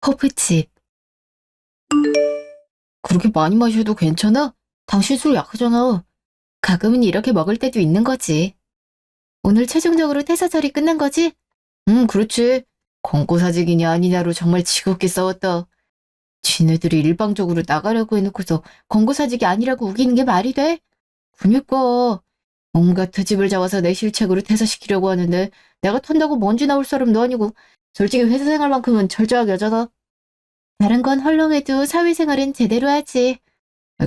호프집. 그렇게 많이 마셔도 괜찮아? 당신 술 약하잖아. 가끔은 이렇게 먹을 때도 있는 거지. 오늘 최종적으로 퇴사절이 끝난 거지? 응, 그렇지. 권고사직이냐 아니냐로 정말 지겹게 싸웠다. 지네들이 일방적으로 나가려고 해놓고서 권고사직이 아니라고 우기는 게 말이 돼? 그니까 온갖 트집을 잡아서 내 실책으로 퇴사시키려고 하는데 내가 턴다고 먼지 나올 사람도 아니고 솔직히 회사 생활만큼은 철저하게 하잖아. 다른 건 헐렁해도 사회생활은 제대로 하지.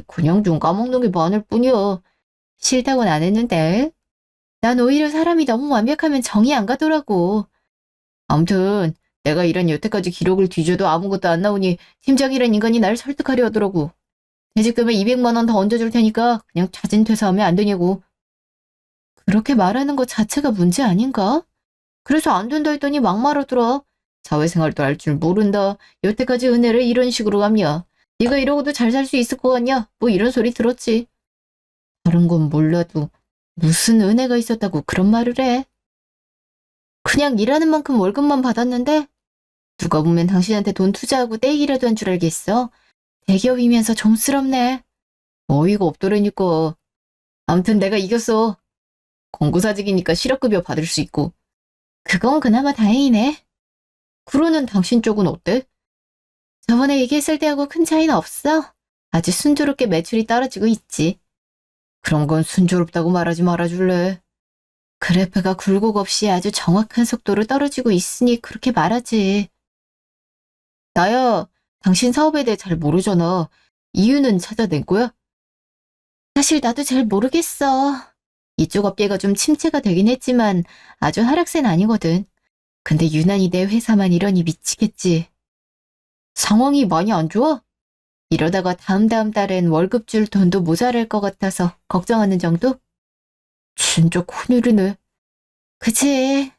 그냥 좀 까먹는 게 많을 뿐이야. 싫다고는 안 했는데. 난 오히려 사람이 너무 완벽하면 정이 안 가더라고. 아무튼 내가 일한 여태까지 기록을 뒤져도 아무것도 안 나오니 팀장이란 인간이 날 설득하려 하더라고. 퇴직금에 200만 원 더 얹어줄 테니까 그냥 자진 퇴사하면 안 되냐고. 그렇게 말하는 것 자체가 문제 아닌가? 그래서 안 된다 했더니 막말하더라. 사회생활도 할 줄 모른다. 여태까지 은혜를 이런 식으로 갚냐. 네가 이러고도 잘 살 수 있을 것 같냐? 뭐 이런 소리 들었지. 다른 건 몰라도 무슨 은혜가 있었다고 그런 말을 해. 그냥 일하는 만큼 월급만 받았는데 누가 보면 당신한테 돈 투자하고 떼이기라도 한 줄 알겠어. 대기업이면서 좀스럽네. 어이가 없더라니까. 아무튼 내가 이겼어. 권고사직이니까 실업급여 받을 수 있고. 그건 그나마 다행이네. 그러는 당신 쪽은 어때? 저번에 얘기했을 때하고 큰 차이는 없어. 아주 순조롭게 매출이 떨어지고 있지. 그런 건 순조롭다고 말하지 말아줄래? 그래프가 굴곡 없이 아주 정확한 속도로 떨어지고 있으니 그렇게 말하지. 나야, 당신 사업에 대해 잘 모르잖아. 이유는 찾아낸 거야? 사실 나도 잘 모르겠어. 이쪽 업계가 좀 침체가 되긴 했지만 아주 하락세는 아니거든. 근데 유난히 내 회사만 이러니 미치겠지. 상황이 많이 안 좋아? 이러다가 다음 달엔 월급 줄 돈도 모자랄 것 같아서 걱정하는 정도? 진짜 큰일이네. 그치.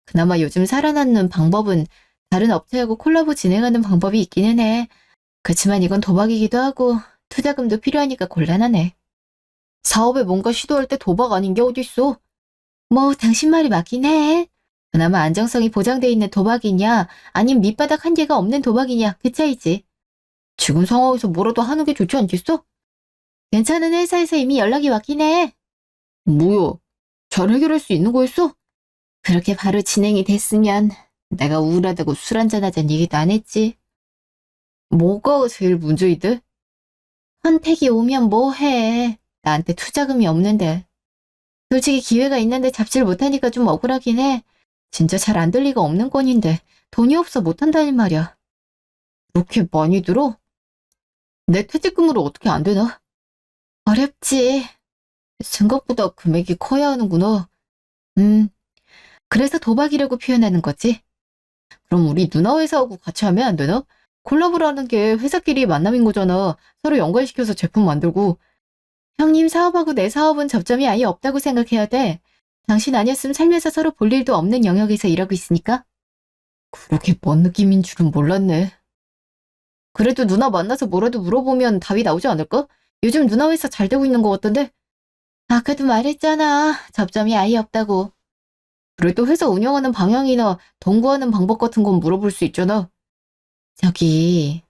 그나마 요즘 살아남는 방법은 다른 업체하고 콜라보 진행하는 방법이 있기는 해. 그치만 이건 도박이기도 하고 투자금도 필요하니까 곤란하네. 사업에 뭔가 시도할 때 도박 아닌 게 어딨어? 뭐 당신 말이 맞긴 해. 그나마 안정성이 보장돼 있는 도박이냐 아님 밑바닥 한계가 없는 도박이냐 그 차이지. 지금 상황에서 뭐라도 하는 게 좋지 않겠어? 괜찮은 회사에서 이미 연락이 왔긴 해. 뭐야? 잘 해결할 수 있는 거였어? 그렇게 바로 진행이 됐으면 내가 우울하다고 술 한잔하자는 얘기도 안 했지. 뭐가 제일 문제이대? 선택이 오면 뭐 해. 나한테 투자금이 없는데. 솔직히 기회가 있는데 잡지를 못하니까 좀 억울하긴 해. 진짜 잘 안 될 리가 없는 건인데 돈이 없어 못한다는 말이야. 그렇게 많이 들어? 내 퇴직금으로 어떻게 안 되나? 어렵지. 생각보다 금액이 커야 하는구나. 그래서 도박이라고 표현하는 거지. 그럼 우리 누나 회사하고 같이 하면 안 되나? 콜라보라는 게 회사끼리 만남인 거잖아. 서로 연관시켜서 제품 만들고. 형님 사업하고 내 사업은 접점이 아예 없다고 생각해야 돼. 당신 아니었으면 살면서 서로 볼 일도 없는 영역에서 일하고 있으니까. 그렇게 먼 느낌인 줄은 몰랐네. 그래도 누나 만나서 뭐라도 물어보면 답이 나오지 않을까? 요즘 누나 회사 잘 되고 있는 것 같던데? 아까도 말했잖아. 접점이 아예 없다고. 그래도 회사 운영하는 방향이나 동구하는 방법 같은 건 물어볼 수 있잖아. 저기,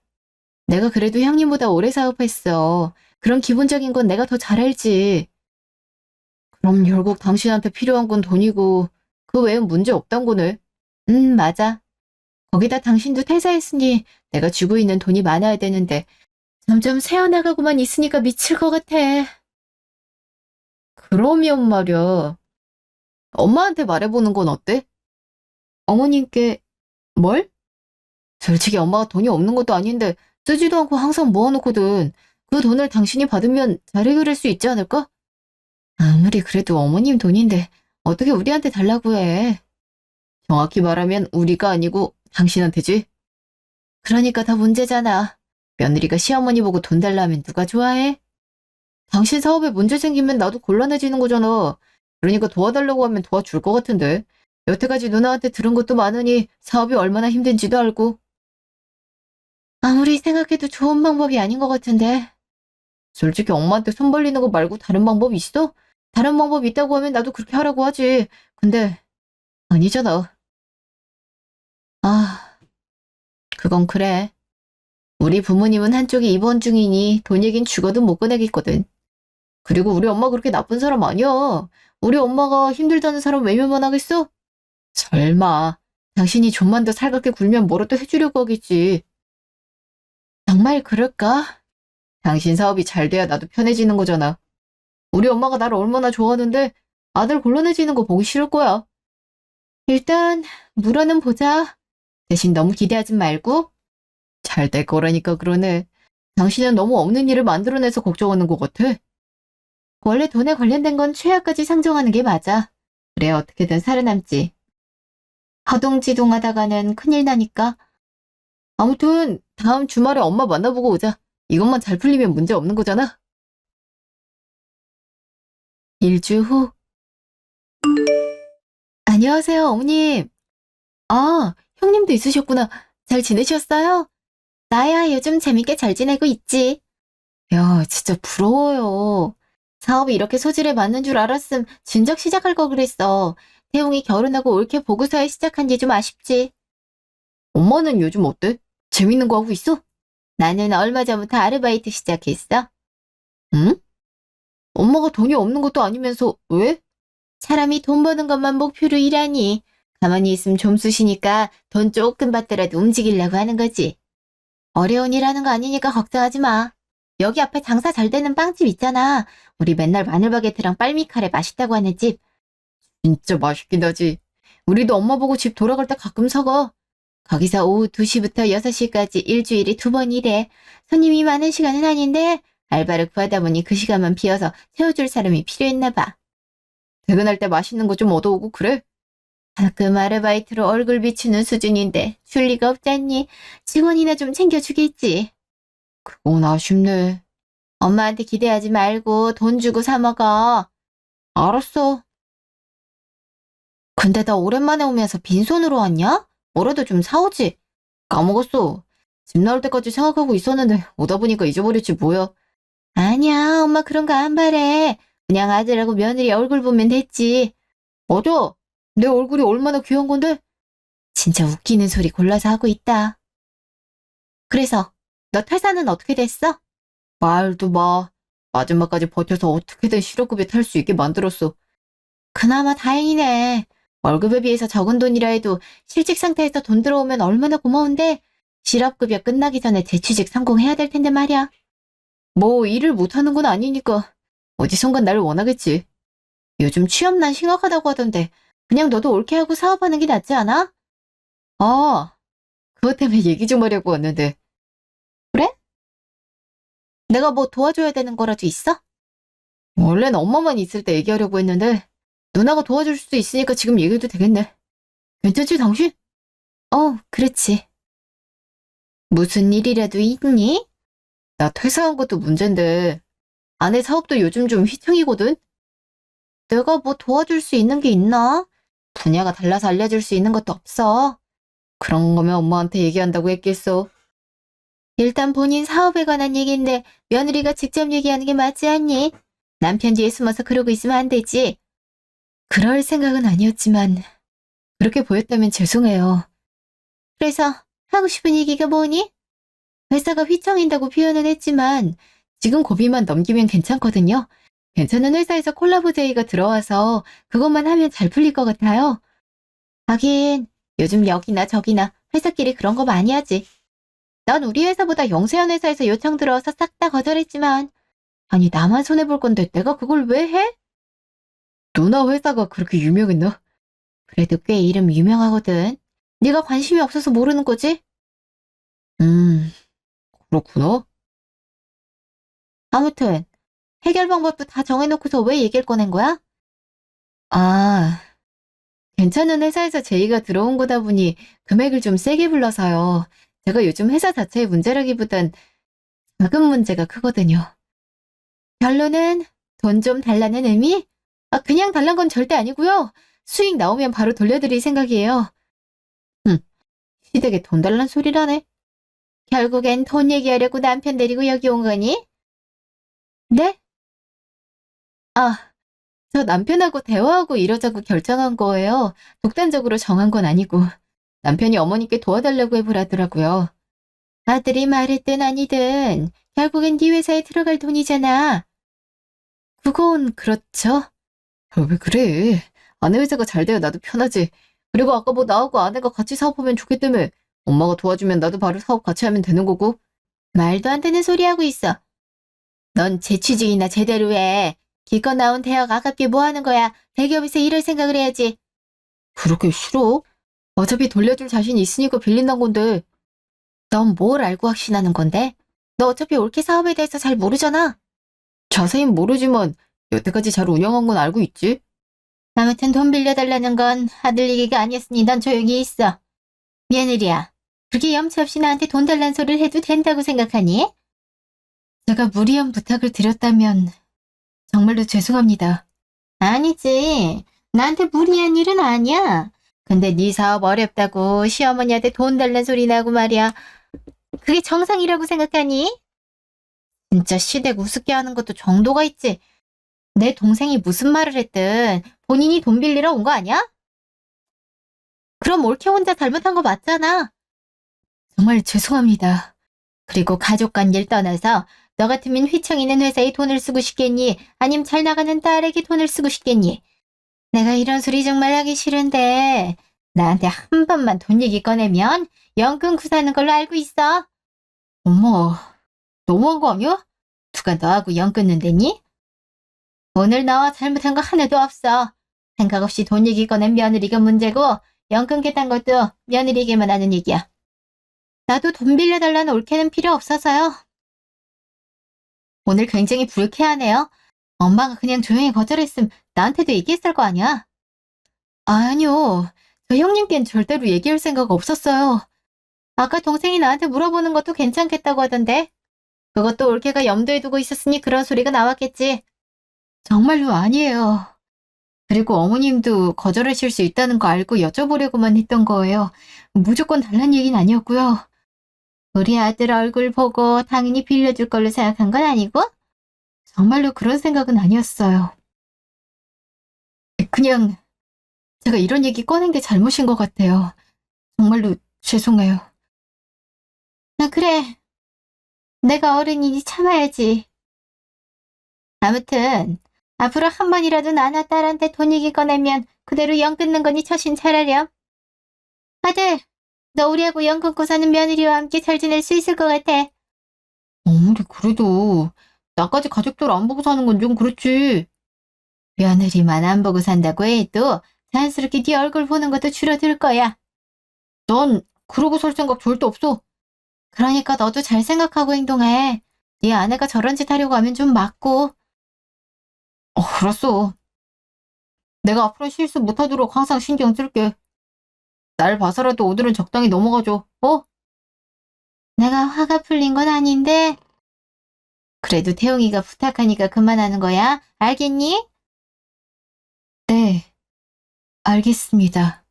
내가 그래도 형님보다 오래 사업했어. 그런 기본적인 건 내가 더 잘 알지. 그럼 결국 당신한테 필요한 건 돈이고 그 외엔 문제 없단 거네. 맞아. 거기다 당신도 퇴사했으니 내가 쥐고 있는 돈이 많아야 되는데 점점 새어나가고만 있으니까 미칠 것 같아. 그러면 말이야. 엄마한테 말해보는 건 어때? 어머님께 뭘? 솔직히 엄마가 돈이 없는 것도 아닌데 쓰지도 않고 항상 모아놓거든. 그 돈을 당신이 받으면 잘 해결할 수 있지 않을까? 아무리 그래도 어머님 돈인데 어떻게 우리한테 달라고 해. 정확히 말하면 우리가 아니고 당신한테지. 그러니까 더 문제잖아. 며느리가 시어머니 보고 돈 달라면 누가 좋아해? 당신 사업에 문제 생기면 나도 곤란해지는 거잖아. 그러니까 도와달라고 하면 도와줄 것 같은데. 여태까지 누나한테 들은 것도 많으니 사업이 얼마나 힘든지도 알고. 아무리 생각해도 좋은 방법이 아닌 것 같은데. 솔직히 엄마한테 손 벌리는 거 말고 다른 방법 있어? 다른 방법 있다고 하면 나도 그렇게 하라고 하지. 근데 아니잖아. 아, 그건 그래. 우리 부모님은 한쪽이 입원 중이니 돈 얘긴 죽어도 못 꺼내겠거든. 그리고 우리 엄마 그렇게 나쁜 사람 아니야. 우리 엄마가 힘들다는 사람 외면만 하겠어? 설마. 당신이 좀만 더 살갑게 굴면 뭐라도 해주려고 하겠지. 정말 그럴까? 당신 사업이 잘 돼야 나도 편해지는 거잖아. 우리 엄마가 나를 얼마나 좋아하는데 아들 곤란해지는 거 보기 싫을 거야. 일단 물어는 보자. 대신 너무 기대하지 말고. 잘 될 거라니까 그러네. 당신은 너무 없는 일을 만들어내서 걱정하는 것 같아. 원래 돈에 관련된 건 최악까지 상정하는 게 맞아. 그래 어떻게든 살아남지. 허둥지둥하다가는 큰일 나니까. 아무튼 다음 주말에 엄마 만나보고 오자. 이것만 잘 풀리면 문제 없는 거잖아. 일주 후. 안녕하세요, 어머님. 아, 형님도 있으셨구나. 잘 지내셨어요? 나야 요즘 재밌게 잘 지내고 있지. 야, 진짜 부러워요. 사업이 이렇게 소질에 맞는 줄 알았음 진작 시작할 걸 그랬어. 태웅이 결혼하고 올케 보고서에 시작한 지 좀 아쉽지. 엄마는 요즘 어때? 재밌는 거 하고 있어? 나는 얼마 전부터 아르바이트 시작했어. 응? 엄마가 돈이 없는 것도 아니면서 왜? 사람이 돈 버는 것만 목표로 일하니 가만히 있으면 좀 쑤시니까 돈 조금 받더라도 움직이려고 하는 거지. 어려운 일 하는 거 아니니까 걱정하지 마. 여기 앞에 장사 잘 되는 빵집 있잖아. 우리 맨날 마늘 바게트랑 빨미카레 맛있다고 하는 집. 진짜 맛있긴 하지. 우리도 엄마 보고 집 돌아갈 때 가끔 사가. 거기서 오후 2시부터 6시까지 일주일에 2번 일해. 손님이 많은 시간은 아닌데 알바를 구하다 보니 그 시간만 비어서 채워줄 사람이 필요했나 봐. 퇴근할 때 맛있는 거 좀 얻어오고 그래? 가끔 아르바이트로 얼굴 비추는 수준인데 줄 리가 없잖니. 직원이나 좀 챙겨주겠지. 그건 아쉽네. 엄마한테 기대하지 말고 돈 주고 사 먹어. 알았어. 근데 나 오랜만에 오면서 빈손으로 왔냐? 뭐라도 좀 사오지. 까먹었어. 집 나올 때까지 생각하고 있었는데 오다 보니까 잊어버렸지 뭐야. 아니야, 엄마 그런 거 안 바래. 그냥 아들하고 며느리 얼굴 보면 됐지. 맞아. 내 얼굴이 얼마나 귀한 건데? 진짜 웃기는 소리 골라서 하고 있다. 그래서 너 퇴사는 어떻게 됐어? 말도 마. 마지막까지 버텨서 어떻게든 실업급여 탈 수 있게 만들었어. 그나마 다행이네. 월급에 비해서 적은 돈이라 해도 실직 상태에서 돈 들어오면 얼마나 고마운데 실업급여 끝나기 전에 재취직 성공해야 될 텐데 말이야. 뭐 일을 못하는 건 아니니까 어디선간 나를 원하겠지. 요즘 취업난 심각하다고 하던데 그냥 너도 옳게 하고 사업하는 게 낫지 않아? 아, 그것 때문에 얘기 좀 하려고 왔는데. 그래? 내가 뭐 도와줘야 되는 거라도 있어? 원래는 엄마만 있을 때 얘기하려고 했는데 누나가 도와줄 수도 있으니까 지금 얘기해도 되겠네. 괜찮지, 당신? 그렇지. 무슨 일이라도 있니? 나 퇴사한 것도 문제인데 아내 사업도 요즘 좀 휘청이거든? 내가 뭐 도와줄 수 있는 게 있나? 분야가 달라서 알려줄 수 있는 것도 없어. 그런 거면 엄마한테 얘기한다고 했겠어. 일단 본인 사업에 관한 얘기인데 며느리가 직접 얘기하는 게 맞지 않니? 남편 뒤에 숨어서 그러고 있으면 안 되지. 그럴 생각은 아니었지만 그렇게 보였다면 죄송해요. 그래서 하고 싶은 얘기가 뭐니? 회사가 휘청인다고 표현은 했지만 지금 고비만 넘기면 괜찮거든요. 괜찮은 회사에서 콜라보 제의가 들어와서 그것만 하면 잘 풀릴 것 같아요. 하긴 요즘 여기나 저기나 회사끼리 그런 거 많이 하지. 난 우리 회사보다 영세한 회사에서 요청 들어와서 싹 다 거절했지만 아니 나만 손해볼 건데 내가 그걸 왜 해? 누나 회사가 그렇게 유명했나? 그래도 꽤 이름 유명하거든. 네가 관심이 없어서 모르는 거지? 음, 그렇구나. 아무튼 해결 방법도 다 정해놓고서 왜 얘기를 꺼낸 거야? 아, 괜찮은 회사에서 제의가 들어온 거다 보니 금액을 좀 세게 불러서요. 제가 요즘 회사 자체의 문제라기보단 자금 문제가 크거든요. 결론은 돈 좀 달라는 의미? 그냥 달란 건 절대 아니고요. 수익 나오면 바로 돌려드릴 생각이에요. 흠, 시댁에 돈 달란 소리라네. 결국엔 돈 얘기하려고 남편 데리고 여기 온 거니? 네? 아, 저 남편하고 대화하고 이러자고 결정한 거예요. 독단적으로 정한 건 아니고. 남편이 어머니께 도와달라고 해보라더라고요. 아들이 말했든 아니든 결국엔 네 회사에 들어갈 돈이잖아. 그건 그렇죠. 왜 그래? 아내 회사가 잘 돼야 나도 편하지. 그리고 아까 뭐 나하고 아내가 같이 사업하면 좋겠다며. 엄마가 도와주면 나도 바로 사업 같이 하면 되는 거고. 말도 안 되는 소리 하고 있어. 넌 재취직이나 제대로 해. 기껏 나온 대학 아깝게 뭐 하는 거야. 대기업에서 일할 생각을 해야지. 그렇게 싫어? 어차피 돌려줄 자신 있으니까 빌린단 건데. 넌 뭘 알고 확신하는 건데? 너 어차피 올케 사업에 대해서 잘 모르잖아. 자세히는 모르지만 여태까지 잘 운영한 건 알고 있지. 아무튼 돈 빌려달라는 건 아들 얘기가 아니었으니 넌 조용히 있어. 며느리야, 그렇게 염치 없이 나한테 돈 달란 소리를 해도 된다고 생각하니? 제가 무리한 부탁을 드렸다면 정말로 죄송합니다. 아니지. 나한테 무리한 일은 아니야. 근데 네 사업 어렵다고 시어머니한테 돈 달란 소리 나고 말이야. 그게 정상이라고 생각하니? 진짜 시댁 우습게 하는 것도 정도가 있지. 내 동생이 무슨 말을 했든 본인이 돈 빌리러 온 거 아니야? 그럼 올케 혼자 잘못한 거 맞잖아. 정말 죄송합니다. 그리고 가족 관계를 떠나서 너 같으면 휘청이는 회사에 돈을 쓰고 싶겠니? 아님 잘 나가는 딸에게 돈을 쓰고 싶겠니? 내가 이런 소리 정말 하기 싫은데 나한테 한 번만 돈 얘기 꺼내면 연금 구사하는 걸로 알고 있어. 어머, 너무한 거 아니야? 누가 너하고 연 끊는다니? 오늘 너와 잘못한 거 하나도 없어. 생각 없이 돈 얘기 꺼낸 며느리가 문제고 연 끊겠다는 것도 며느리에게만 하는 얘기야. 나도 돈 빌려달라는 올케는 필요 없어서요. 오늘 굉장히 불쾌하네요. 엄마가 그냥 조용히 거절했으면 나한테도 얘기했을 거 아니야? 아니요. 저 형님께는 절대로 얘기할 생각 없었어요. 아까 동생이 나한테 물어보는 것도 괜찮겠다고 하던데. 그것도 올케가 염두에 두고 있었으니 그런 소리가 나왔겠지. 정말로 아니에요. 그리고 어머님도 거절하실 수 있다는 거 알고 여쭤보려고만 했던 거예요. 무조건 달란 얘기는 아니었고요. 우리 아들 얼굴 보고 당연히 빌려줄 걸로 생각한 건 아니고 정말로 그런 생각은 아니었어요. 그냥 제가 이런 얘기 꺼낸 게 잘못인 것 같아요. 정말로 죄송해요. 아, 그래. 내가 어른이니 참아야지. 아무튼 앞으로 한 번이라도 나나 딸한테 돈 얘기 꺼내면 그대로 연 끊는 거니 처신 잘하렴. 아들, 너 우리하고 연 끊고 사는 며느리와 함께 잘 지낼 수 있을 것 같아. 아무리 그래도 나까지 가족들 안 보고 사는 건 좀 그렇지. 며느리만 안 보고 산다고 해도 자연스럽게 네 얼굴 보는 것도 줄어들 거야. 넌 그러고 살 생각 절대 없어. 그러니까 너도 잘 생각하고 행동해. 네 아내가 저런 짓 하려고 하면 좀 맞고. 알았어. 내가 앞으로 실수 못하도록 항상 신경 쓸게. 날 봐서라도 오늘은 적당히 넘어가줘. 어? 내가 화가 풀린 건 아닌데. 그래도 태용이가 부탁하니까 그만하는 거야. 알겠니? 네, 알겠습니다.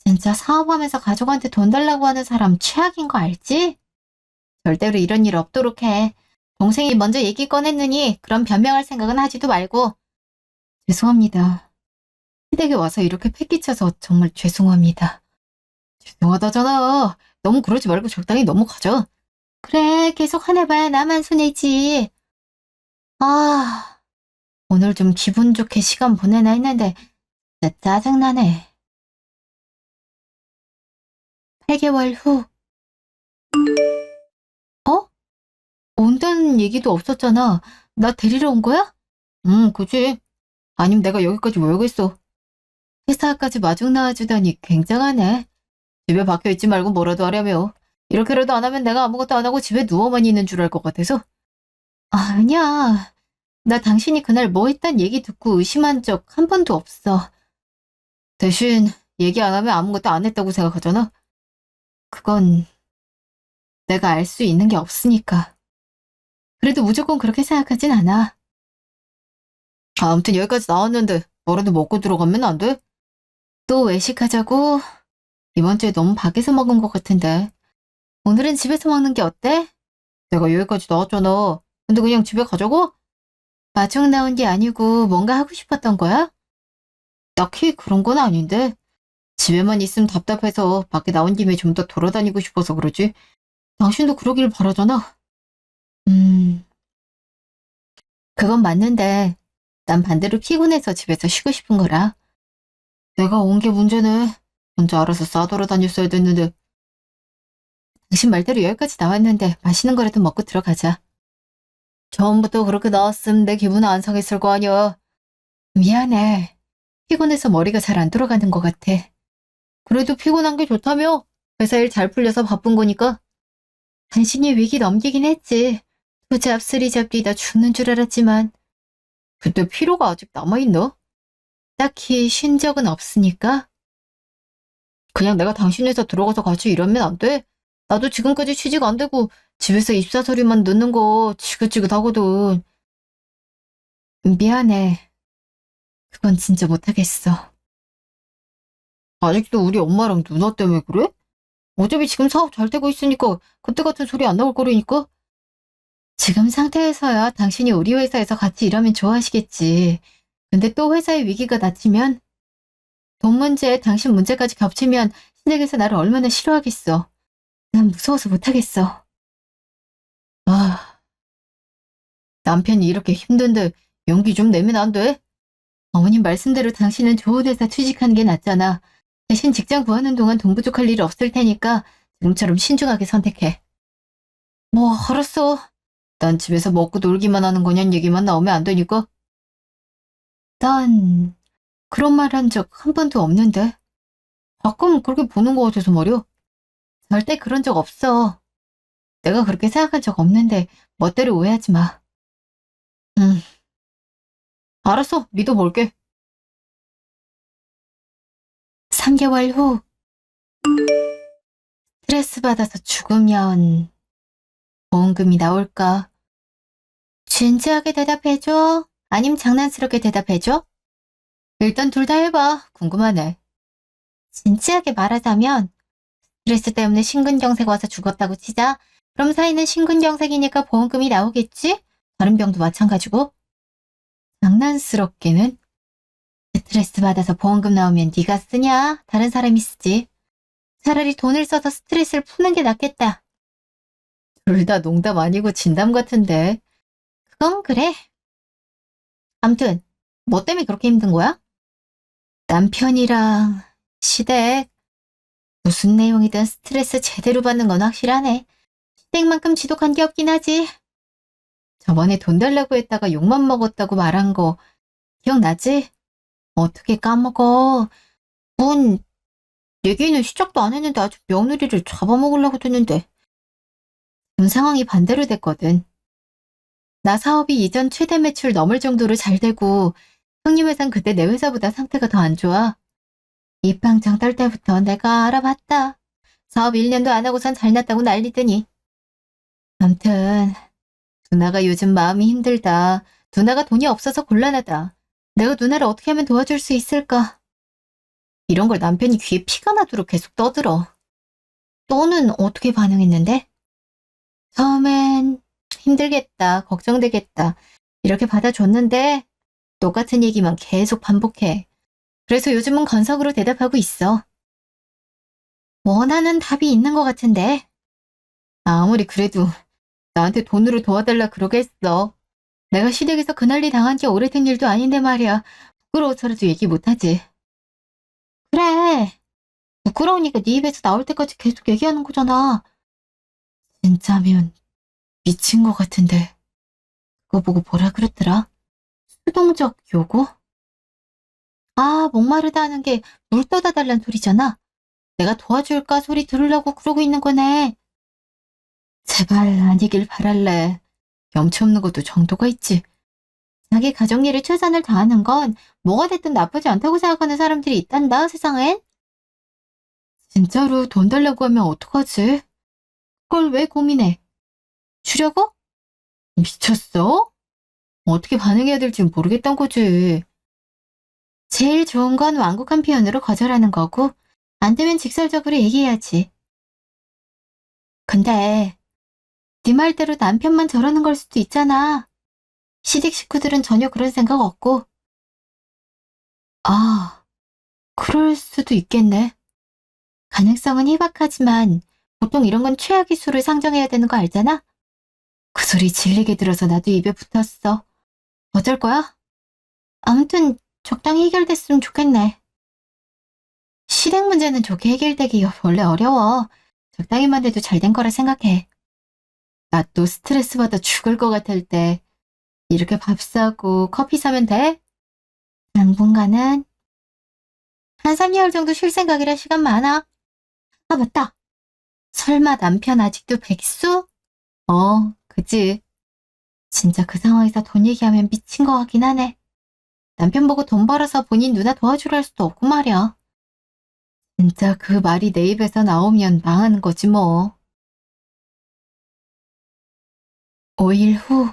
진짜 사업하면서 가족한테 돈 달라고 하는 사람 최악인 거 알지? 절대로 이런 일 없도록 해. 동생이 먼저 얘기 꺼냈느니 그런 변명할 생각은 하지도 말고. 죄송합니다. 시댁에 와서 이렇게 패기쳐서 정말 죄송합니다. 죄송하다잖아. 너무 그러지 말고 적당히 넘어가자. 그래, 계속 화내봐야 나만 손해지. 아, 오늘 좀 기분 좋게 시간 보내나 했는데 진짜 짜증나네. 8개월 후. 어? 온다는 얘기도 없었잖아. 나 데리러 온 거야? 그치. 아님 내가 여기까지 왜 오겠어. 회사까지 마중 나와주다니 굉장하네. 집에 박혀있지 말고 뭐라도 하려며. 이렇게라도 안 하면 내가 아무것도 안 하고 집에 누워만 있는 줄 알 것 같아서. 아니야. 나 당신이 그날 뭐 했단 얘기 듣고 의심한 적 한 번도 없어. 대신 얘기 안 하면 아무것도 안 했다고 생각하잖아. 그건 내가 알 수 있는 게 없으니까. 그래도 무조건 그렇게 생각하진 않아. 아무튼 여기까지 나왔는데 뭐라도 먹고 들어가면 안 돼? 또 외식하자고? 이번 주에 너무 밖에서 먹은 것 같은데. 오늘은 집에서 먹는 게 어때? 내가 여기까지 나왔잖아. 근데 그냥 집에 가자고? 마중 나온 게 아니고 뭔가 하고 싶었던 거야? 딱히 그런 건 아닌데. 집에만 있으면 답답해서 밖에 나온 김에 좀 더 돌아다니고 싶어서 그러지. 당신도 그러길 바라잖아. 음, 그건 맞는데 난 반대로 피곤해서 집에서 쉬고 싶은 거라. 내가 온 게 문제네. 혼자 알아서 싸돌아다녔어야 됐는데. 당신 말대로 여기까지 나왔는데 맛있는 거라도 먹고 들어가자. 처음부터 그렇게 나왔으면 내 기분은 안 상했을 거 아니야. 미안해. 피곤해서 머리가 잘 안 돌아가는 것 같아. 그래도 피곤한 게 좋다며? 회사 일 잘 풀려서 바쁜 거니까. 당신이 위기 넘기긴 했지. 투잡, 쓰리잡 뛰다 죽는 줄 알았지만. 그때 피로가 아직 남아있나? 딱히 쉰 적은 없으니까. 그냥 내가 당신 회사 들어가서 같이 일하면 안 돼? 나도 지금까지 취직 안 되고 집에서 입사 서류만 넣는 거 지긋지긋하거든. 미안해. 그건 진짜 못하겠어. 아직도 우리 엄마랑 누나 때문에 그래? 어차피 지금 사업 잘 되고 있으니까 그때 같은 소리 안 나올 거라니까? 지금 상태에서야 당신이 우리 회사에서 같이 일하면 좋아하시겠지. 근데 또 회사의 위기가 닥치면 돈 문제, 당신 문제까지 겹치면 시댁에서 나를 얼마나 싫어하겠어. 난 무서워서 못하겠어. 아, 남편이 이렇게 힘든데 용기 좀 내면 안 돼? 어머님 말씀대로 당신은 좋은 회사 취직하는 게 낫잖아. 대신 직장 구하는 동안 돈 부족할 일 없을 테니까 지금처럼 신중하게 선택해. 뭐, 알았어. 난 집에서 먹고 놀기만 하는 거냔 얘기만 나오면 안 되니까. 난 그런 말 한 적 한 번도 없는데. 가끔 그렇게 보는 거 같아서 말이야. 절대 그런 적 없어. 내가 그렇게 생각한 적 없는데 멋대로 오해하지 마. 응, 알았어. 믿어볼게. 3개월 후 스트레스 받아서 죽으면 보험금이 나올까? 진지하게 대답해줘? 아님 장난스럽게 대답해줘? 일단 둘 다 해봐. 궁금하네. 진지하게 말하자면 스트레스 때문에 심근경색 와서 죽었다고 치자. 그럼 사이는 심근경색이니까 보험금이 나오겠지? 다른 병도 마찬가지고. 장난스럽게는 스트레스 받아서 보험금 나오면 네가 쓰냐? 다른 사람이 쓰지. 차라리 돈을 써서 스트레스를 푸는 게 낫겠다. 둘 다 농담 아니고 진담 같은데. 그건 그래. 암튼 뭐 때문에 그렇게 힘든 거야? 남편이랑 시댁. 무슨 내용이든 스트레스 제대로 받는 건 확실하네. 시댁만큼 지독한 게 없긴 하지. 저번에 돈 달라고 했다가 욕만 먹었다고 말한 거 기억나지? 어떻게 까먹어. 뭔 얘기는 시작도 안 했는데 아주 며느리를 잡아먹으려고 드는데. 지금 상황이 반대로 됐거든. 나 사업이 이전 최대 매출 넘을 정도로 잘 되고 형님 회사는 그때 내 회사보다 상태가 더 안 좋아. 입방정 떨 때부터 내가 알아봤다. 사업 1년도 안 하고선 잘났다고 난리더니. 암튼 누나가 요즘 마음이 힘들다. 누나가 돈이 없어서 곤란하다. 내가 누나를 어떻게 하면 도와줄 수 있을까? 이런 걸 남편이 귀에 피가 나도록 계속 떠들어. 너는 어떻게 반응했는데? 처음엔 힘들겠다, 걱정되겠다 이렇게 받아줬는데 똑같은 얘기만 계속 반복해. 그래서 요즘은 건석으로 대답하고 있어. 원하는 답이 있는 것 같은데. 아무리 그래도 나한테 돈으로 도와달라 그러겠어. 내가 시댁에서 그 난리 당한 게 오래된 일도 아닌데 말이야. 부끄러워서라도 얘기 못하지. 그래. 부끄러우니까 네 입에서 나올 때까지 계속 얘기하는 거잖아. 진짜면 미친 것 같은데. 그거 보고 뭐라 그랬더라? 수동적 요구? 아, 목마르다 하는 게 물 떠다 달란 소리잖아. 내가 도와줄까 소리 들으려고 그러고 있는 거네. 제발 아니길 바랄래. 염치 없는 것도 정도가 있지. 자기 가정일에 최선을 다하는 건 뭐가 됐든 나쁘지 않다고 생각하는 사람들이 있단다, 세상엔. 진짜로 돈 달라고 하면 어떡하지? 그걸 왜 고민해? 주려고? 미쳤어? 어떻게 반응해야 될지 모르겠단 거지. 제일 좋은 건 완곡한 표현으로 거절하는 거고, 안 되면 직설적으로 얘기해야지. 근데 네 말대로 남편만 저러는 걸 수도 있잖아. 시댁 식구들은 전혀 그런 생각 없고. 아, 그럴 수도 있겠네. 가능성은 희박하지만 보통 이런 건 최악의 수를 상정해야 되는 거 알잖아? 그 소리 질리게 들어서 나도 입에 붙었어. 어쩔 거야? 아무튼 적당히 해결됐으면 좋겠네. 실행 문제는 좋게 해결되기 원래 어려워. 적당히만 해도 잘 된 거라 생각해. 나 또 스트레스 받아 죽을 것 같을 때 이렇게 밥 사고 커피 사면 돼? 당분간은 한 3개월 정도 쉴 생각이라 시간 많아. 아, 맞다. 설마 남편 아직도 백수? 그치. 진짜 그 상황에서 돈 얘기하면 미친 거 같긴 하네. 남편 보고 돈 벌어서 본인 누나 도와주려 할 수도 없고 말이야. 진짜 그 말이 내 입에서 나오면 망하는 거지 뭐. 5일 후.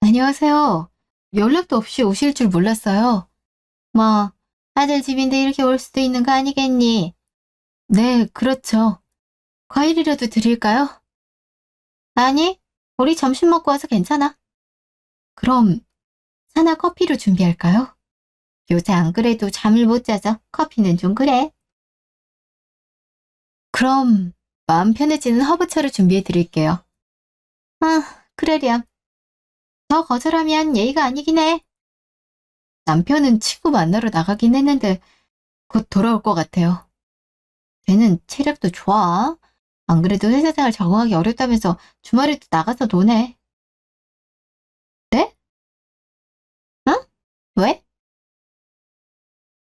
안녕하세요. 연락도 없이 오실 줄 몰랐어요. 뭐, 아들 집인데 이렇게 올 수도 있는 거 아니겠니? 네, 그렇죠. 과일이라도 드릴까요? 아니, 우리 점심 먹고 와서 괜찮아. 그럼 차나 커피로 준비할까요? 요새 안 그래도 잠을 못 자서 커피는 좀 그래. 그럼 마음 편해지는 허브차를 준비해 드릴게요. 아, 그러렴. 더 거절하면 예의가 아니긴 해. 남편은 친구 만나러 나가긴 했는데 곧 돌아올 것 같아요. 걔는 체력도 좋아. 안 그래도 회사 생활 적응하기 어렵다면서 주말에도 나가서 노네. 네? 응? 왜?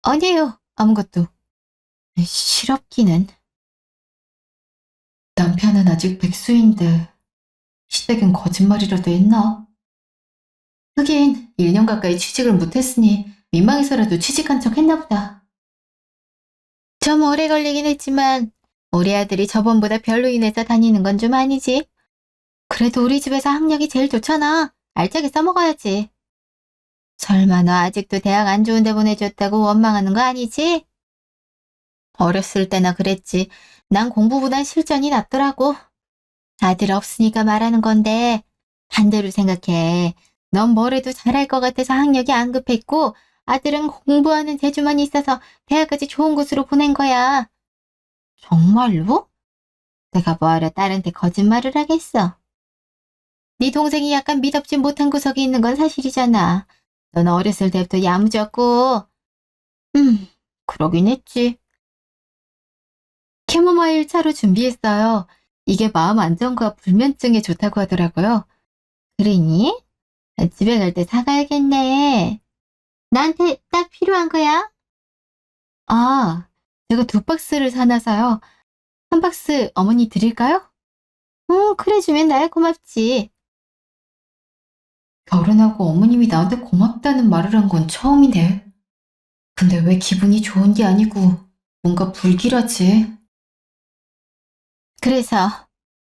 아니에요. 아무것도. 실업기는. 남편은 아직 백수인데 시댁은 거짓말이라도 했나? 하긴 1년 가까이 취직을 못했으니 민망해서라도 취직한 척 했나 보다. 좀 오래 걸리긴 했지만 우리 아들이 저번보다 별로인해서 다니는 건 좀 아니지. 그래도 우리 집에서 학력이 제일 좋잖아. 알짜게 써먹어야지. 설마 너 아직도 대학 안 좋은 데 보내줬다고 원망하는 거 아니지? 어렸을 때나 그랬지. 난 공부보단 실전이 낫더라고. 아들 없으니까 말하는 건데 반대로 생각해. 넌 뭐래도 잘할 것 같아서 학력이 안 급했고 아들은 공부하는 재주만 있어서 대학까지 좋은 곳으로 보낸 거야. 정말로? 내가 뭐하러 딸한테 거짓말을 하겠어. 네 동생이 약간 미덥지 못한 구석이 있는 건 사실이잖아. 넌 어렸을 때부터 야무졌고. 음, 그러긴 했지. 캐모마일 차로 준비했어요. 이게 마음 안정과 불면증에 좋다고 하더라고요. 그러니? 집에 갈 때 사가야겠네. 나한테 딱 필요한 거야? 아, 제가 2박스를 사놔서요. 1박스 어머니 드릴까요? 그래 주면 나야 고맙지. 결혼하고 어머님이 나한테 고맙다는 말을 한 건 처음이네. 근데 왜 기분이 좋은 게 아니고 뭔가 불길하지? 그래서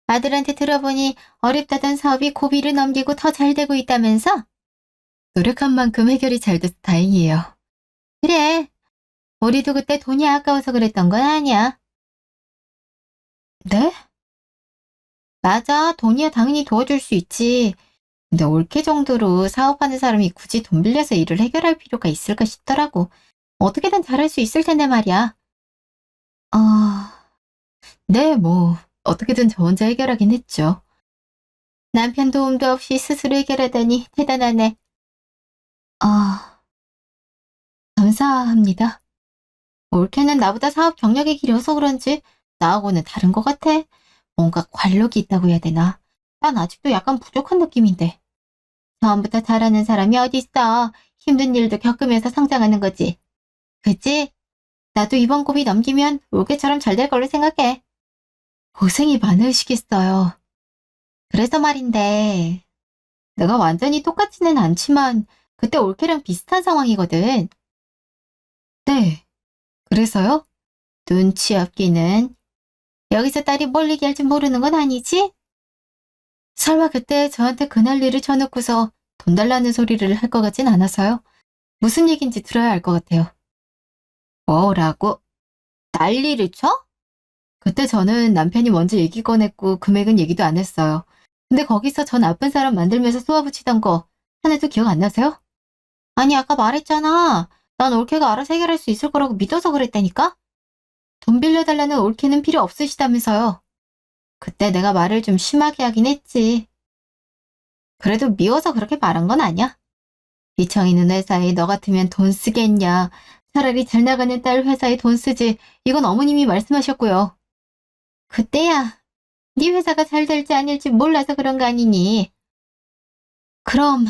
아들한테 들어보니 어렵다던 사업이 고비를 넘기고 더 잘 되고 있다면서? 노력한 만큼 해결이 잘 돼서 다행이에요. 그래, 우리도 그때 돈이 아까워서 그랬던 건 아니야. 네? 맞아, 돈이야 당연히 도와줄 수 있지. 근데 올케 정도로 사업하는 사람이 굳이 돈 빌려서 일을 해결할 필요가 있을까 싶더라고. 어떻게든 잘할 수 있을 텐데 말이야. 네, 뭐 어떻게든 저 혼자 해결하긴 했죠. 남편 도움도 없이 스스로 해결하다니 대단하네. 아, 감사합니다. 올케는 나보다 사업 경력이 길어서 그런지 나하고는 다른 것 같아. 뭔가 관록이 있다고 해야 되나? 난 아직도 약간 부족한 느낌인데. 처음부터 잘하는 사람이 어딨어. 힘든 일도 겪으면서 성장하는 거지. 그치? 나도 이번 고비 넘기면 올케처럼 잘 될 걸로 생각해. 고생이 많으시겠어요. 그래서 말인데, 내가 완전히 똑같지는 않지만 그때 올케랑 비슷한 상황이거든. 네, 그래서요? 눈치 없기는. 여기서 딸이 뭘 얘기할지 모르는 건 아니지? 설마 그때 저한테 그 난리를 쳐놓고서 돈 달라는 소리를 할 것 같진 않아서요. 무슨 얘기인지 들어야 알 것 같아요. 뭐라고? 난리를 쳐? 그때 저는 남편이 먼저 얘기 꺼냈고 금액은 얘기도 안 했어요. 근데 거기서 저 나쁜 사람 만들면서 쏘아붙이던 거 하나도 기억 안 나세요? 아니 아까 말했잖아. 난 올케가 알아서 해결할 수 있을 거라고 믿어서 그랬다니까? 돈 빌려달라는 올케는 필요 없으시다면서요. 그때 내가 말을 좀 심하게 하긴 했지. 그래도 미워서 그렇게 말한 건 아니야. 비청 있는 회사에 너 같으면 돈 쓰겠냐. 차라리 잘 나가는 딸 회사에 돈 쓰지. 이건 어머님이 말씀하셨고요. 그때야 네 회사가 잘 될지 아닐지 몰라서 그런 거 아니니. 그럼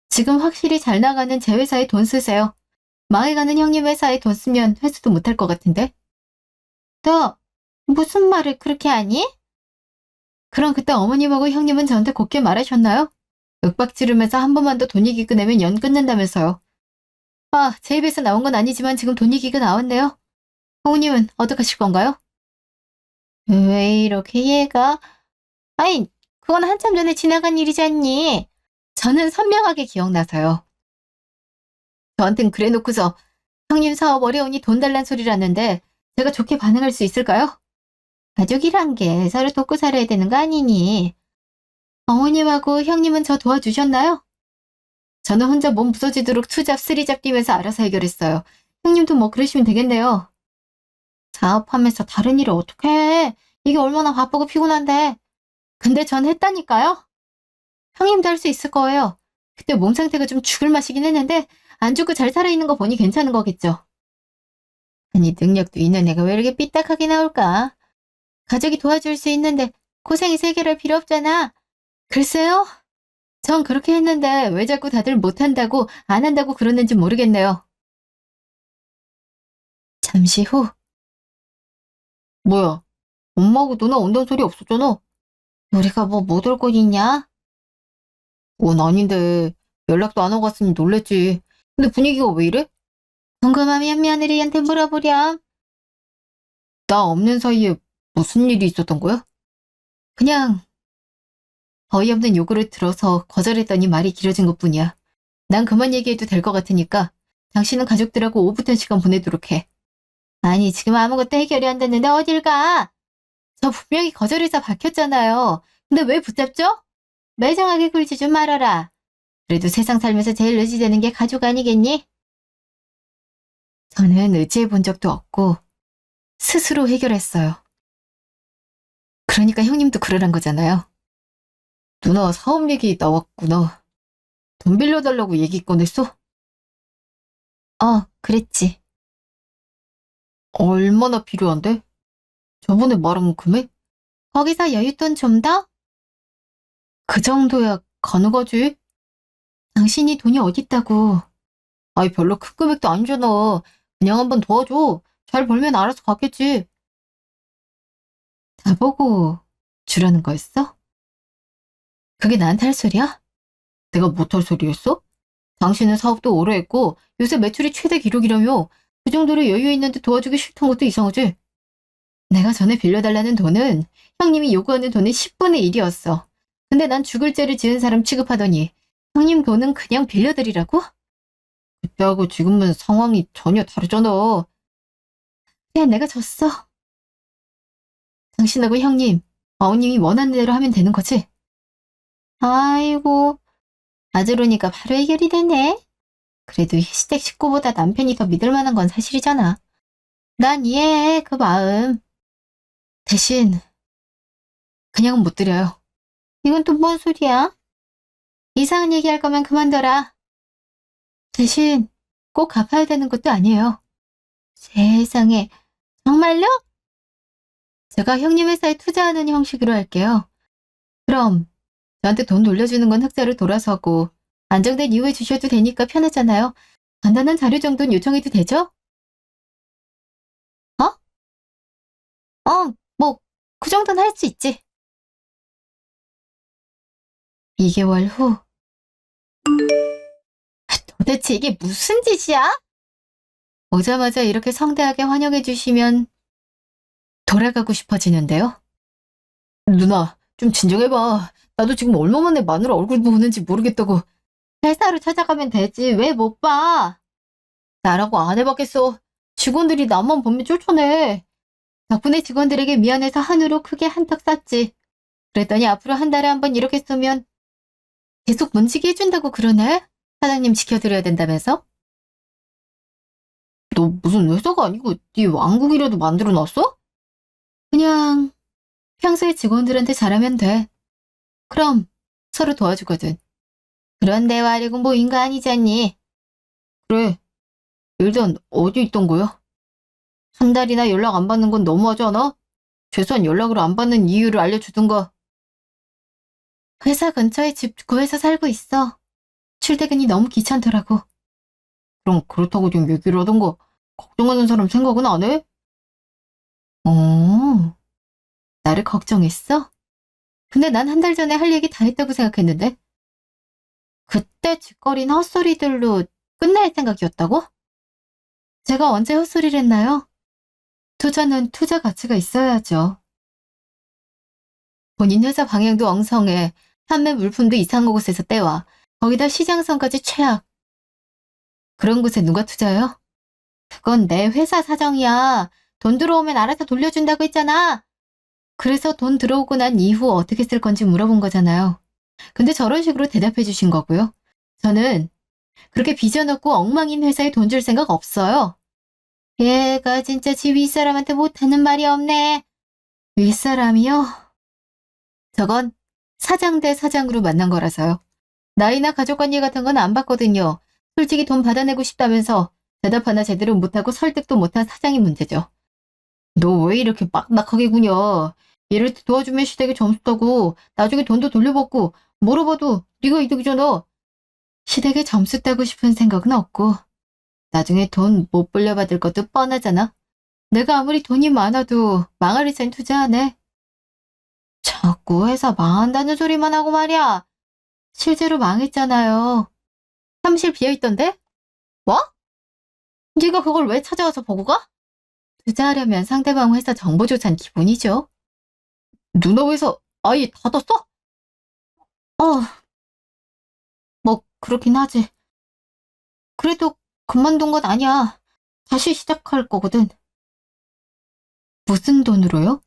지금 확실히 잘 나가는 제 회사에 돈 쓰세요. 망해가는 형님 회사에 돈 쓰면 회수도 못할 것 같은데. 너 무슨 말을 그렇게 하니? 그럼 그때 어머님하고 형님은 저한테 곱게 말하셨나요? 윽박지르면서 한 번만 더 돈 얘기 꺼내면 연 끊는다면서요. 아, 제 입에서 나온 건 아니지만 지금 돈 얘기가 나왔네요. 어머님은 어떡하실 건가요? 왜 이렇게 얘가? 아니, 그건 한참 전에 지나간 일이잖니. 저는 선명하게 기억나서요. 저한텐 그래놓고서 형님 사업 어려우니 돈 달란 소리라는데 제가 좋게 반응할 수 있을까요? 가족이란 게 서로 돕고 살아야 되는 거 아니니. 어머님하고 형님은 저 도와주셨나요? 저는 혼자 몸 부서지도록 투잡, 쓰리잡 뛰면서 알아서 해결했어요. 형님도 뭐 그러시면 되겠네요. 사업하면서 다른 일을 어떻게 해? 이게 얼마나 바쁘고 피곤한데. 근데 전 했다니까요? 형님도 할 수 있을 거예요. 그때 몸 상태가 좀 죽을 맛이긴 했는데 안 죽고 잘 살아있는 거 보니 괜찮은 거겠죠. 아니 능력도 있는 애가 왜 이렇게 삐딱하게 나올까? 가족이 도와줄 수 있는데 고생해서 해결할 필요 없잖아. 글쎄요. 전 그렇게 했는데 왜 자꾸 다들 못한다고 안 한다고 그러는지 모르겠네요. 잠시 후. 뭐야? 엄마하고 누나 온다는 소리 없었잖아. 우리가 뭐 못 올 거 있냐? 원 아닌데 연락도 안 오고 갔으니 놀랬지. 근데 분위기가 왜 이래? 궁금하면 며느리한테 물어보렴. 나 없는 사이에 무슨 일이 있었던 거야? 그냥 어이없는 요구를 들어서 거절했더니 말이 길어진 것뿐이야. 난 그만 얘기해도 될 것 같으니까 당신은 가족들하고 오붓한 시간 보내도록 해. 아니 지금 아무것도 해결이 안 됐는데 어딜 가? 저 분명히 거절의사 밝혔잖아요. 근데 왜 붙잡죠? 매정하게 굴지 좀 말아라. 그래도 세상 살면서 제일 의지되는 게 가족 아니겠니? 저는 의지해 본 적도 없고 스스로 해결했어요. 그러니까 형님도 그러란 거잖아요. 누나 사업 얘기 나왔구나. 돈 빌려달라고 얘기 꺼냈어? 그랬지. 얼마나 필요한데? 저번에 말한 금액? 거기서 여윳돈 좀 더? 그 정도야 가능하지? 당신이 돈이 어딨다고. 아이 별로 큰 금액도 아니잖아. 그냥 한번 도와줘. 잘 벌면 알아서 갚겠지. 나보고 주라는 거였어? 그게 나한테 할 소리야? 내가 못할 소리였어? 당신은 사업도 오래 했고 요새 매출이 최대 기록이라며. 그 정도로 여유 있는데 도와주기 싫던 것도 이상하지? 내가 전에 빌려달라는 돈은 형님이 요구하는 돈의 10분의 1이었어. 근데 난 죽을 죄를 지은 사람 취급하더니 형님 돈은 그냥 빌려드리라고? 그때하고 지금은 상황이 전혀 다르잖아. 그냥 내가 졌어. 당신하고 형님, 어머님이 원하는 대로 하면 되는 거지? 아이고, 아주로니까 바로 해결이 되네. 그래도 시댁 식구보다 남편이 더 믿을 만한 건 사실이잖아. 난 이해해, 그 마음. 대신 그냥은 못 드려요. 이건 또 뭔 소리야? 이상한 얘기할 거면 그만둬라. 대신 꼭 갚아야 되는 것도 아니에요. 세상에, 정말요? 제가 형님 회사에 투자하는 형식으로 할게요. 그럼 저한테 돈 돌려주는 건 흑자로 돌아서고 안정된 이후에 주셔도 되니까 편하잖아요. 간단한 자료 정도는 요청해도 되죠? 어? 뭐 그 정도는 할 수 있지. 2개월 후. 도대체 이게 무슨 짓이야? 오자마자 이렇게 성대하게 환영해 주시면 돌아가고 싶어지는데요. 누나, 좀 진정해봐. 나도 지금 얼마 만에 마누라 얼굴 보는지 모르겠다고. 회사로 찾아가면 되지. 왜 못 봐? 나라고 안 해봤겠어. 직원들이 나만 보면 쫓아내. 덕분에 직원들에게 미안해서 한우로 크게 한턱 쐈지. 그랬더니 앞으로 한 달에 한 번 이렇게 쏘면 계속 문지기 해준다고 그러네? 사장님 지켜드려야 된다면서? 너 무슨 회사가 아니고 네 왕국이라도 만들어 놨어? 그냥 평소에 직원들한테 잘하면 돼. 그럼 서로 도와주거든. 그런데 말이고 뭐 인가 아니잖니. 그래, 일단 어디 있던 거야? 한 달이나 연락 안 받는 건 너무하지 않아? 최소한 연락을 안 받는 이유를 알려주든가. 회사 근처에 집 구해서 살고 있어. 출퇴근이 너무 귀찮더라고. 그럼 그렇다고 좀 얘기를 하던가. 걱정하는 사람 생각은 안 해? 어, 나를 걱정했어? 근데 난 한 달 전에 할 얘기 다 했다고 생각했는데. 그때 짓거린 헛소리들로 끝낼 생각이었다고? 제가 언제 헛소리를 했나요? 투자는 투자 가치가 있어야죠. 본인 회사 방향도 엉성해. 판매 물품도 이상한 곳에서 떼와. 거기다 시장성까지 최악. 그런 곳에 누가 투자해요? 그건 내 회사 사정이야. 돈 들어오면 알아서 돌려준다고 했잖아. 그래서 돈 들어오고 난 이후 어떻게 쓸 건지 물어본 거잖아요. 근데 저런 식으로 대답해 주신 거고요. 저는 그렇게 비전 없고 엉망인 회사에 돈 줄 생각 없어요. 얘가 진짜 지 윗사람한테 못하는 말이 없네. 윗사람이요? 저건 사장 대 사장으로 만난 거라서요. 나이나 가족관계 같은 건 안 봤거든요. 솔직히 돈 받아내고 싶다면서 대답 하나 제대로 못하고 설득도 못한 사장이 문제죠. 너 왜 이렇게 빡빡하게 구냐? 얘를 도와주면 시댁에 점수 따고 나중에 돈도 돌려받고 물어봐도 네가 이득이잖아. 시댁에 점수 따고 싶은 생각은 없고 나중에 돈 못 불려받을 것도 뻔하잖아. 내가 아무리 돈이 많아도 망할 회사엔 투자 안 해. 자꾸 회사 망한다는 소리만 하고 말이야. 실제로 망했잖아요. 사무실 비어있던데? 뭐? 네가 그걸 왜 찾아와서 보고 가? 투자하려면 상대방 회사 정보조사는 기본이죠. 누나 회사 아예 닫았어? 어, 뭐 그렇긴 하지. 그래도 그만둔 건 아니야. 다시 시작할 거거든. 무슨 돈으로요?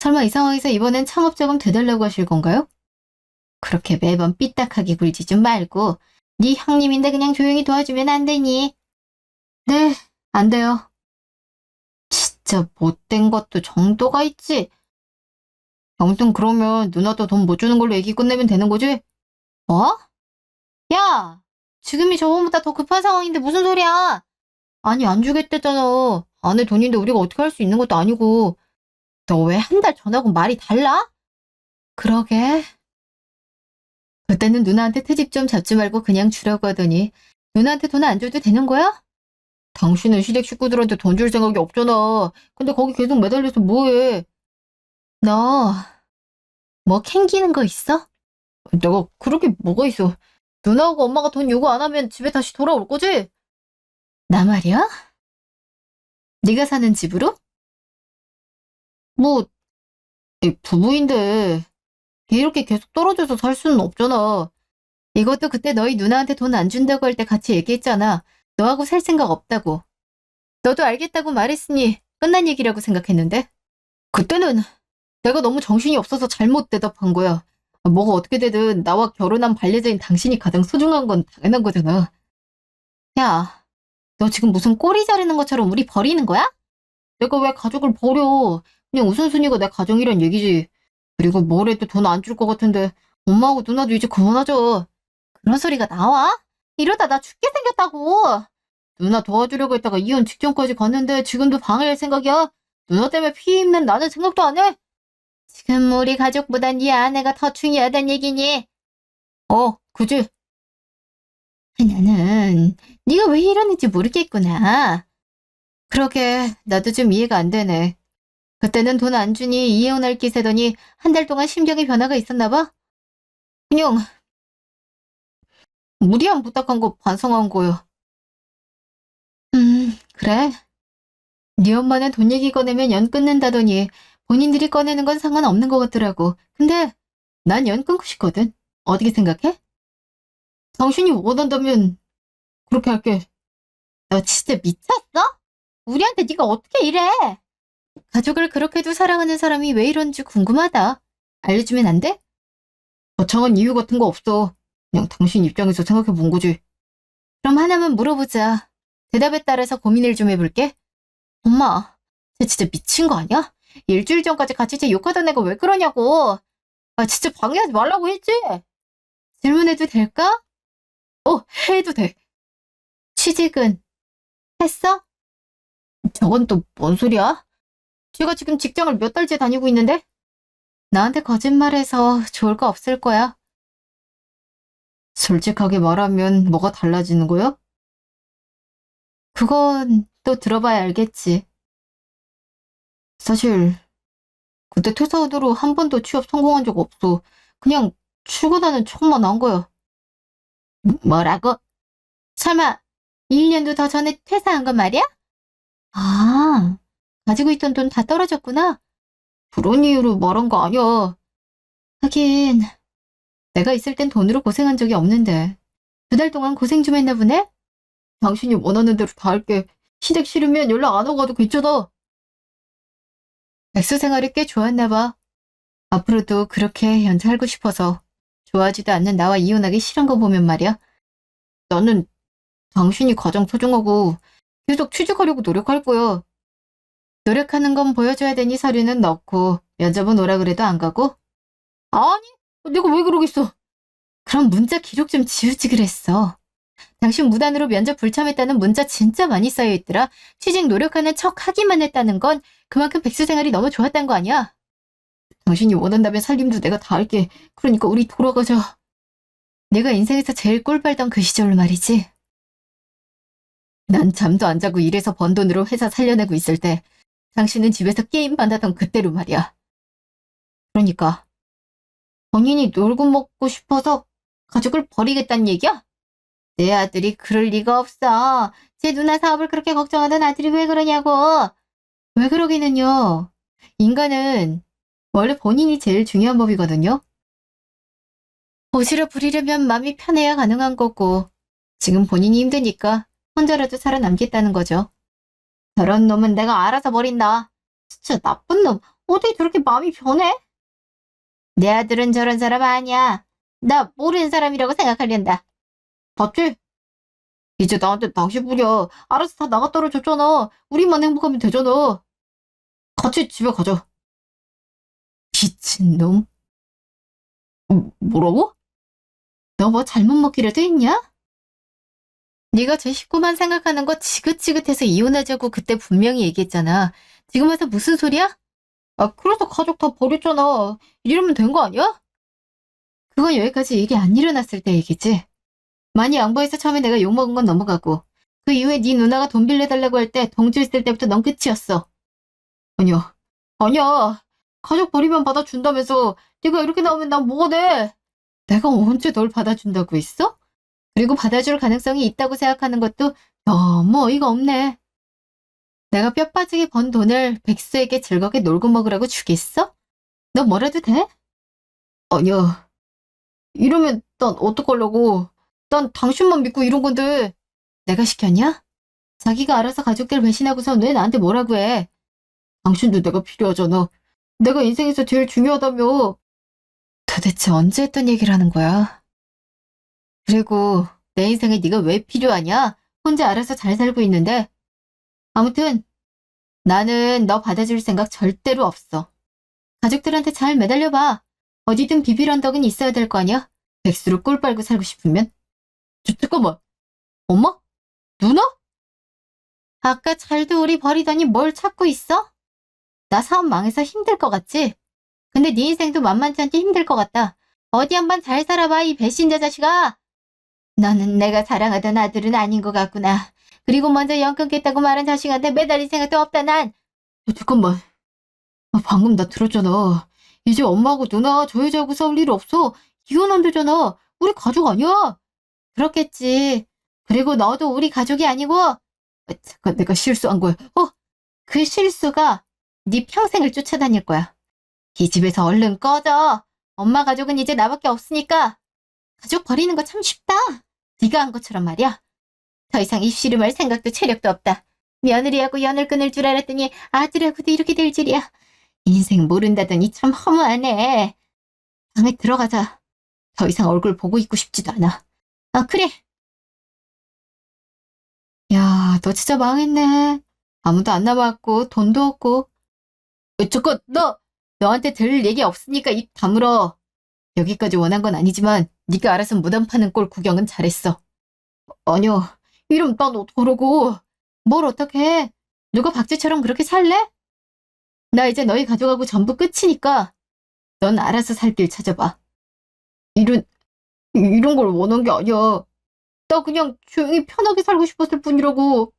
설마 이 상황에서 이번엔 창업자금 되달라고 하실 건가요? 그렇게 매번 삐딱하게 굴지 좀 말고 네 형님인데 그냥 조용히 도와주면 안 되니? 네, 안 돼요. 진짜 못된 것도 정도가 있지. 아무튼 그러면 누나도 돈 못 주는 걸로 얘기 끝내면 되는 거지? 뭐? 야! 지금이 저번보다 더 급한 상황인데 무슨 소리야? 아니 안 주겠대잖아. 아내 돈인데 우리가 어떻게 할 수 있는 것도 아니고. 너 왜 한 달 전하고 말이 달라? 그러게. 그때는 누나한테 트집 좀 잡지 말고 그냥 주라고 하더니 누나한테 돈 안 줘도 되는 거야? 당신은 시댁 식구들한테 돈 줄 생각이 없잖아. 근데 거기 계속 매달려서 뭐해? 너 뭐 캥기는 거 있어? 내가 그렇게 뭐가 있어. 누나하고 엄마가 돈 요구 안 하면 집에 다시 돌아올 거지? 나 말이야? 네가 사는 집으로? 뭐 부부인데 이렇게 계속 떨어져서 살 수는 없잖아. 이것도 그때 너희 누나한테 돈 안 준다고 할 때 같이 얘기했잖아. 너하고 살 생각 없다고. 너도 알겠다고 말했으니 끝난 얘기라고 생각했는데? 그때는 내가 너무 정신이 없어서 잘못 대답한 거야. 뭐가 어떻게 되든 나와 결혼한 반려자인 당신이 가장 소중한 건 당연한 거잖아. 야, 너 지금 무슨 꼬리 자르는 것처럼 우리 버리는 거야? 내가 왜 가족을 버려. 그냥 우선순위가 내 가정이란 얘기지. 그리고 뭘 해도 돈 안 줄 것 같은데 엄마하고 누나도 이제 그만하자. 그런 소리가 나와? 이러다 나 죽게 생겼다고. 누나 도와주려고 했다가 이혼 직전까지 갔는데 지금도 방해할 생각이야? 누나 때문에 피 입는 나는 생각도 안 해? 지금 우리 가족보단 네 아내가 더 중요하단 얘기니? 그지? 나는 네가 왜 이러는지 모르겠구나. 그러게 나도 좀 이해가 안 되네. 그때는 돈 안 주니 이혼할 기세더니 한 달 동안 심경의 변화가 있었나 봐? 그냥 무리한 부탁한 거 반성한 거야. 그래. 네 엄마는 돈 얘기 꺼내면 연 끊는다더니 본인들이 꺼내는 건 상관없는 것 같더라고. 근데 난 연 끊고 싶거든. 어떻게 생각해? 당신이 원한다면 그렇게 할게. 너 진짜 미쳤어? 우리한테 네가 어떻게 이래? 가족을 그렇게도 사랑하는 사람이 왜 이런지 궁금하다. 알려주면 안 돼? 거창한 이유 같은 거 없어. 그냥 당신 입장에서 생각해 본 거지. 그럼 하나만 물어보자. 대답에 따라서 고민을 좀 해볼게. 엄마, 쟤 진짜 미친 거 아니야? 일주일 전까지 같이 쟤 욕하던 애가 왜 그러냐고. 아, 진짜 방해하지 말라고 했지? 질문해도 될까? 해도 돼. 취직은 했어? 저건 또 뭔 소리야? 쟤가 지금 직장을 몇 달째 다니고 있는데? 나한테 거짓말해서 좋을 거 없을 거야. 솔직하게 말하면 뭐가 달라지는 거야? 그건 또 들어봐야 알겠지. 사실 그때 퇴사하도록 한 번도 취업 성공한 적 없어. 그냥 출근하는 척만 한 거야. 뭐라고? 설마 1년도 더 전에 퇴사한 건 말이야? 아, 가지고 있던 돈 다 떨어졌구나. 그런 이유로 말한 거 아니야. 하긴 내가 있을 땐 돈으로 고생한 적이 없는데 2달 동안 고생 좀 했나 보네? 당신이 원하는 대로 다 할게. 시댁 싫으면 연락 안 오고도 괜찮아. 백수 생활이 꽤 좋았나 봐. 앞으로도 그렇게 연애하고 싶어서 좋아하지도 않는 나와 이혼하기 싫은 거 보면 말이야. 나는 당신이 가장 소중하고 계속 취직하려고 노력할 거야. 노력하는 건 보여줘야 되니 서류는 넣고 면접은 오라 그래도 안 가고? 아니, 내가 왜 그러겠어. 그럼 문자 기록 좀 지우지 그랬어. 당신 무단으로 면접 불참했다는 문자 진짜 많이 쌓여있더라. 취직 노력하는 척 하기만 했다는 건 그만큼 백수 생활이 너무 좋았단 거 아니야? 당신이 원한다면 살림도 내가 다 할게. 그러니까 우리 돌아가자. 내가 인생에서 제일 꿀 빨던 그 시절로 말이지. 난 잠도 안 자고 일해서 번 돈으로 회사 살려내고 있을 때 당신은 집에서 게임만 하던 그때로 말이야. 그러니까 본인이 놀고 먹고 싶어서 가족을 버리겠다는 얘기야? 내 아들이 그럴 리가 없어. 제 누나 사업을 그렇게 걱정하던 아들이 왜 그러냐고. 왜 그러기는요. 인간은 원래 본인이 제일 중요한 법이거든요. 보시러 부리려면 마음이 편해야 가능한 거고 지금 본인이 힘드니까 혼자라도 살아남겠다는 거죠. 저런 놈은 내가 알아서 버린다. 진짜 나쁜 놈. 어떻게 저렇게 마음이 변해? 내 아들은 저런 사람 아니야. 나 모르는 사람이라고 생각하련다. 봤지? 이제 나한테 당신 부려. 알아서 다 나가 떨어졌잖아. 우리만 행복하면 되잖아. 같이 집에 가자. 미친놈. 뭐라고? 너 뭐 잘못 먹기라도 했냐? 네가 제 식구만 생각하는 거 지긋지긋해서 이혼하자고 그때 분명히 얘기했잖아. 지금 와서 무슨 소리야? 아, 그래서 가족 다 버렸잖아. 이러면 된 거 아니야? 그건 여기까지 일이 안 일어났을 때 얘기지. 많이 양보해서 처음에 내가 욕먹은 건 넘어가고 그 이후에 네 누나가 돈 빌려달라고 할 때 덩치 있을 때부터 넌 끝이었어. 아니야. 아니야. 가족 버리면 받아준다면서 네가 이렇게 나오면 난 뭐가 돼? 내가 언제 널 받아준다고 했어? 그리고 받아줄 가능성이 있다고 생각하는 것도 너무 어이가 없네. 내가 뼈 빠지게 번 돈을 백수에게 즐겁게 놀고 먹으라고 주겠어? 너 뭐라도 돼? 아니야. 이러면 난 어떡하려고. 난 당신만 믿고 이런 건데. 내가 시켰냐? 자기가 알아서 가족들 배신하고선 왜 나한테 뭐라고 해? 당신도 내가 필요하잖아. 내가 인생에서 제일 중요하다며. 도대체 언제 했던 얘기를 하는 거야? 그리고 내 인생에 네가 왜 필요하냐? 혼자 알아서 잘 살고 있는데. 아무튼 나는 너 받아줄 생각 절대로 없어. 가족들한테 잘 매달려봐. 어디든 비빌 언덕은 있어야 될 거 아니야? 백수로 꿀 빨고 살고 싶으면. 잠깐만. 엄마? 누나? 아까 잘도 우리 버리더니 뭘 찾고 있어? 나 사업 망해서 힘들 것 같지? 근데 네 인생도 만만치 않게 힘들 것 같다. 어디 한번 잘 살아봐, 이 배신자 자식아. 너는 내가 사랑하던 아들은 아닌 것 같구나. 그리고 먼저 연 끊겠다고 말한 자식한테 매달릴 생각도 없다, 난. 잠깐만. 방금 나 들었잖아. 이제 엄마하고 누나 저 여자하고 싸울 일 없어. 이혼하면 되잖아. 우리 가족 아니야. 그렇겠지. 그리고 너도 우리 가족이 아니고. 잠깐 내가 실수한 거야. 그 실수가 네 평생을 쫓아다닐 거야. 이 집에서 얼른 꺼져. 엄마 가족은 이제 나밖에 없으니까. 가족 버리는 거 참 쉽다. 네가 한 것처럼 말이야. 더 이상 입씨름할 생각도 체력도 없다. 며느리하고 연을 끊을 줄 알았더니 아들하고도 이렇게 될 줄이야. 인생 모른다더니 참 허무하네. 방에 들어가자. 더 이상 얼굴 보고 있고 싶지도 않아. 그래. 야, 너 진짜 망했네. 아무도 안 남았고 돈도 없고. 저거 너한테 들을 얘기 없으니까 입 다물어. 여기까지 원한 건 아니지만 네가 알아서 무덤 파는 꼴 구경은 잘했어. 아니요. 이름 난 어떡하라고. 뭘 어떡해. 누가 박쥐처럼 그렇게 살래? 나 이제 너희 가족하고 전부 끝이니까 넌 알아서 살 길 찾아봐. 이런 걸 원한 게 아니야. 나 그냥 조용히 편하게 살고 싶었을 뿐이라고.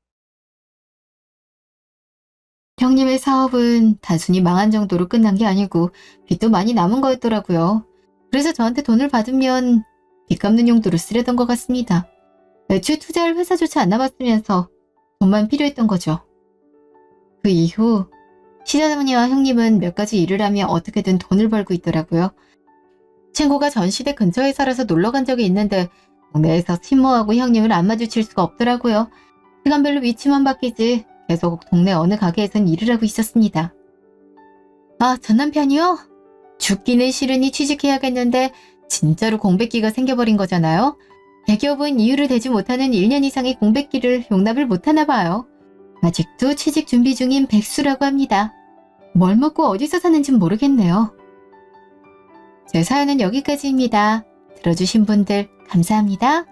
형님의 사업은 단순히 망한 정도로 끝난 게 아니고 빚도 많이 남은 거였더라고요. 그래서 저한테 돈을 받으면 빚 갚는 용도로 쓰려던 것 같습니다. 애초에 투자할 회사조차 안 남았으면서 돈만 필요했던 거죠. 그 이후 시어머니와 형님은 몇 가지 일을 하며 어떻게든 돈을 벌고 있더라고요. 친구가 전시대 근처에 살아서 놀러 간 적이 있는데 동네에서 친모하고 형님을 안 마주칠 수가 없더라고요. 시간별로 위치만 바뀌지 계속 동네 어느 가게에선 일을 하고 있었습니다. 아, 전 남편이요? 죽기는 싫으니 취직해야겠는데 진짜로 공백기가 생겨버린 거잖아요. 대기업은 이유를 대지 못하는 1년 이상의 공백기를 용납을 못하나 봐요. 아직도 취직 준비 중인 백수라고 합니다. 뭘 먹고 어디서 사는진 모르겠네요. 제 사연은 여기까지입니다. 들어주신 분들 감사합니다.